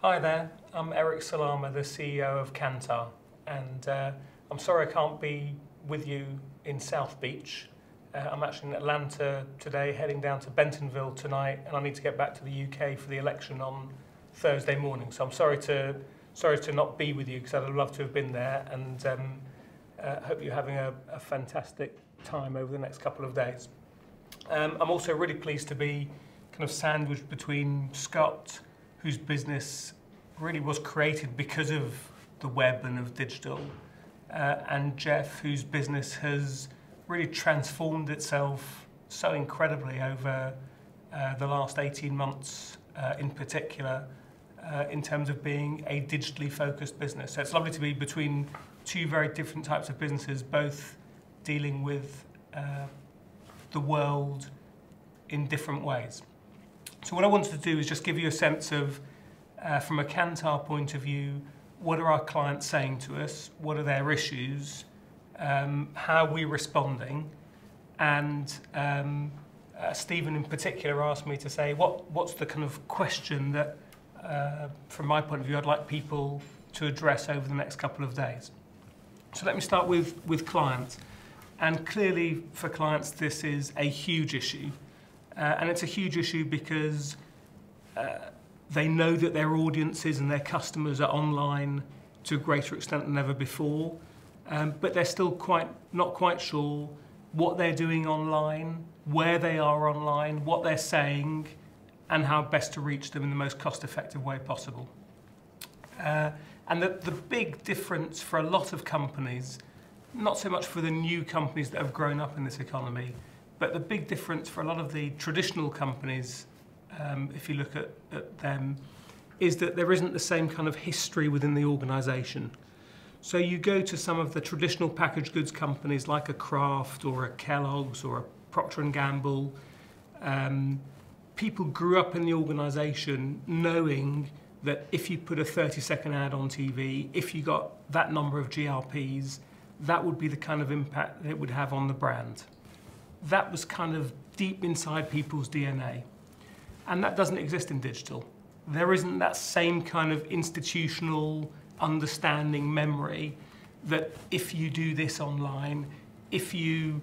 Hi there, I'm Salama, the CEO of Kantar, and I'm sorry I can't be with you in South Beach. I'm actually in Atlanta today, heading down to Bentonville tonight, and I need to get back to the UK for the election on Thursday morning. So I'm sorry to not be with you, because I'd love to have been there, and hope you're having a fantastic time over the next couple of days. I'm also really pleased to be kind of sandwiched between Scott, whose business really was created because of the web and of digital, and Jeff, whose business has really transformed itself so incredibly over the last 18 months in particular, in terms of being a digitally focused business. So it's lovely to be between two very different types of businesses, both dealing with the world in different ways. So what I wanted to do is just give you a sense of, from a Kantar point of view, what are our clients saying to us, what are their issues, how are we responding, and Stephen in particular asked me to say what's the kind of question that, from my point of view, I'd like people to address over the next couple of days. So let me start with clients. And clearly for clients this is a huge issue. And it's a huge issue because they know that their audiences and their customers are online to a greater extent than ever before, but they're still not quite sure what they're doing online, where they are online, what they're saying, and how best to reach them in the most cost-effective way possible. And the big difference for a lot of companies, not so much for the new companies that have grown up in this economy, but the big difference for a lot of the traditional companies, if you look at them, is that there isn't the same kind of history within the organisation. So you go to some of the traditional packaged goods companies like a Kraft or a Kellogg's or a Procter & Gamble, people grew up in the organisation knowing that if you put a 30-second ad on TV, if you got that number of GRPs, that would be the kind of impact that it would have on the brand. That was kind of deep inside people's DNA. And that doesn't exist in digital. There isn't that same kind of institutional understanding memory that if you do this online, if you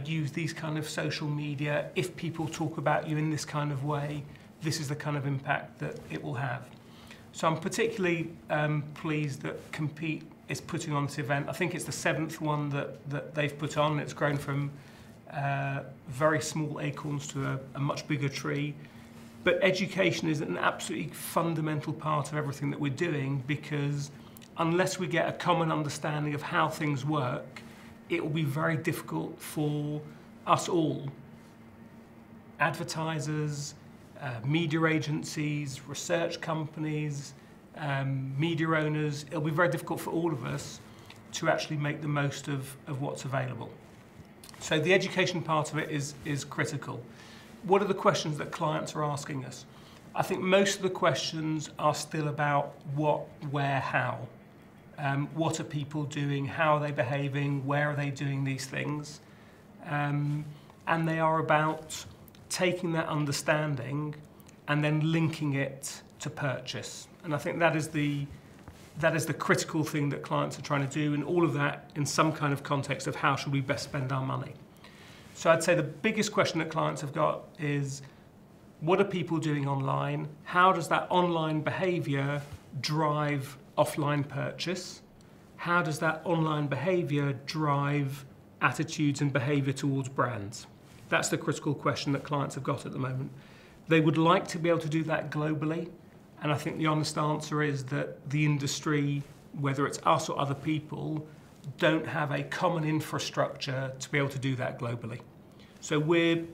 use these kind of social media, if people talk about you in this kind of way, this is the kind of impact that it will have. So I'm particularly pleased that Compete is putting on this event. I think it's the 7th one that they've put on. It's grown from very small acorns to a much bigger tree. But education is an absolutely fundamental part of everything that we're doing, because unless we get a common understanding of how things work, it will be very difficult for us all, advertisers, media agencies, research companies, media owners. It'll be very difficult for all of us to actually make the most of what's available. So the education part of it is critical. What are the questions that clients are asking us? I think most of the questions are still about what, where, how. What are people doing? How are they behaving? Where are they doing these things? And they are about taking that understanding and then linking it to purchase. And I think that is the critical thing that clients are trying to do, and all of that in some kind of context of how should we best spend our money. So I'd say the biggest question that clients have got is, what are people doing online? How does that online behaviour drive offline purchase? How does that online behaviour drive attitudes and behaviour towards brands? That's the critical question that clients have got at the moment. They would like to be able to do that globally, and I think the honest answer is that the industry, whether it's us or other people, don't have a common infrastructure to be able to do that globally. So we're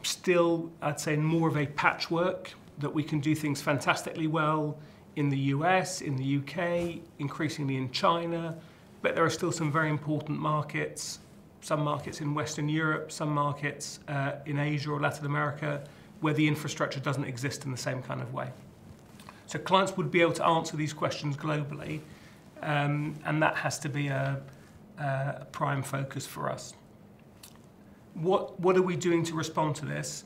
still, I'd say, more of a patchwork, that we can do things fantastically well in the US, in the UK, increasingly in China, but there are still some very important markets, some markets in Western Europe, some markets in Asia or Latin America, where the infrastructure doesn't exist in the same kind of way. So clients would be able to answer these questions globally, and that has to be a prime focus for us. What are we doing to respond to this?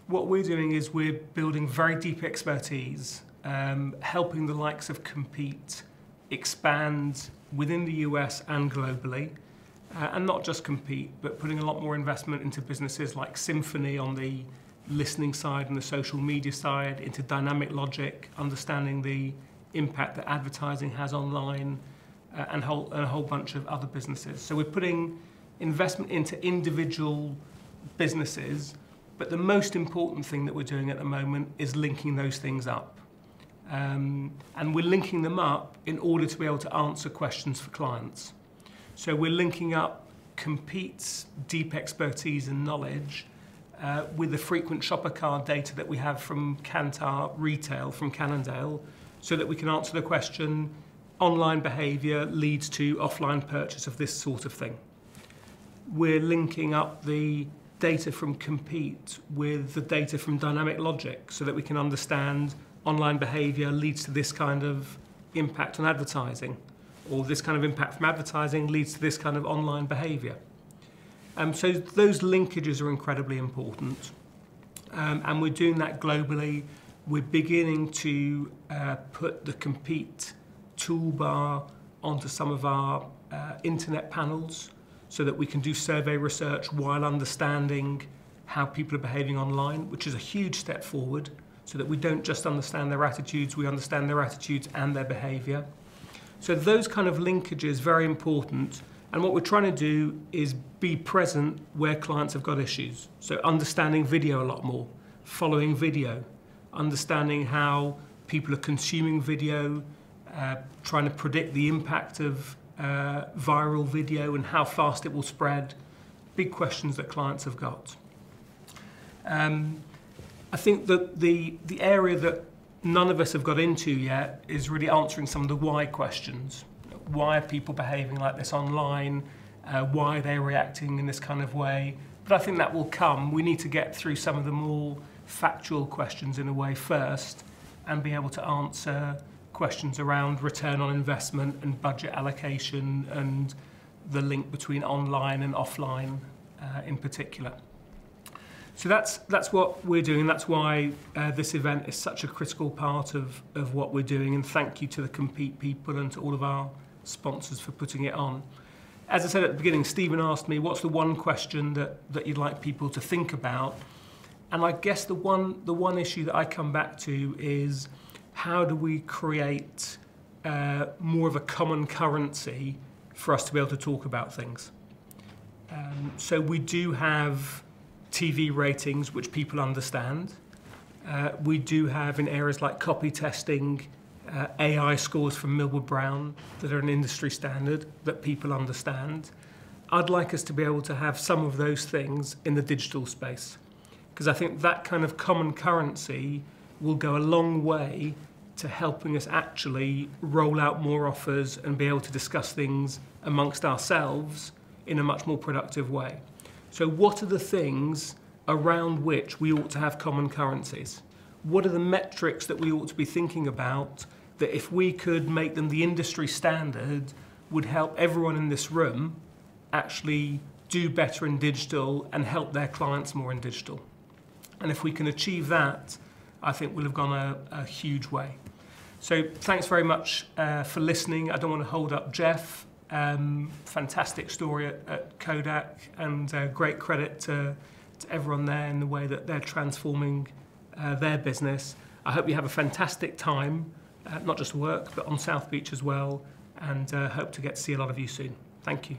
What we're doing is we're building very deep expertise helping the likes of Compete expand within the US and globally, and not just Compete, but putting a lot more investment into businesses like Symphony on the listening side and the social media side, into dynamic logic, understanding the impact that advertising has online, and a whole bunch of other businesses. So we're putting investment into individual businesses, but the most important thing that we're doing at the moment is linking those things up. And we're linking them up in order to be able to answer questions for clients. So we're linking up Compete's deep expertise and knowledge with the frequent shopper card data that we have from Kantar Retail, from Cannondale, so that we can answer the question, online behaviour leads to offline purchase of this sort of thing. We're linking up the data from Compete with the data from dynamic logic so that we can understand online behaviour leads to this kind of impact on advertising, or this kind of impact from advertising leads to this kind of online behaviour. So those linkages are incredibly important, and we're doing that globally. We're beginning to put the Compete toolbar onto some of our internet panels so that we can do survey research while understanding how people are behaving online, which is a huge step forward, so that we don't just understand their attitudes, we understand their attitudes and their behaviour. So those kind of linkages are very important, and what we're trying to do is be present where clients have got issues. So understanding video a lot more, following video, understanding how people are consuming video, trying to predict the impact of viral video and how fast it will spread. Big questions that clients have got. I think that the area that none of us have got into yet is really answering some of the why questions. Why are people behaving like this online? Why are they reacting in this kind of way? But I think that will come. We need to get through some of the more factual questions in a way first and be able to answer questions around return on investment and budget allocation and the link between online and offline in particular. So that's what we're doing. That's why this event is such a critical part of what we're doing, and thank you to the Compete people and to all of our sponsors for putting it on. As I said at the beginning, Stephen asked me, what's the one question that you'd like people to think about? And I guess the one issue that I come back to is, how do we create more of a common currency for us to be able to talk about things? So we do have TV ratings which people understand. We do have, in areas like copy testing, AI scores from Millward Brown that are an industry standard that people understand. I'd like us to be able to have some of those things in the digital space, because I think that kind of common currency will go a long way to helping us actually roll out more offers and be able to discuss things amongst ourselves in a much more productive way. So what are the things around which we ought to have common currencies? What are the metrics that we ought to be thinking about that, if we could make them the industry standard, would help everyone in this room actually do better in digital and help their clients more in digital? And if we can achieve that, I think we'll have gone a huge way. So thanks very much for listening. I don't want to hold up Jeff. Fantastic story at Kodak, and great credit to everyone there in the way that they're transforming their business. I hope you have a fantastic time, not just work, but on South Beach as well, and hope to get to see a lot of you soon. Thank you.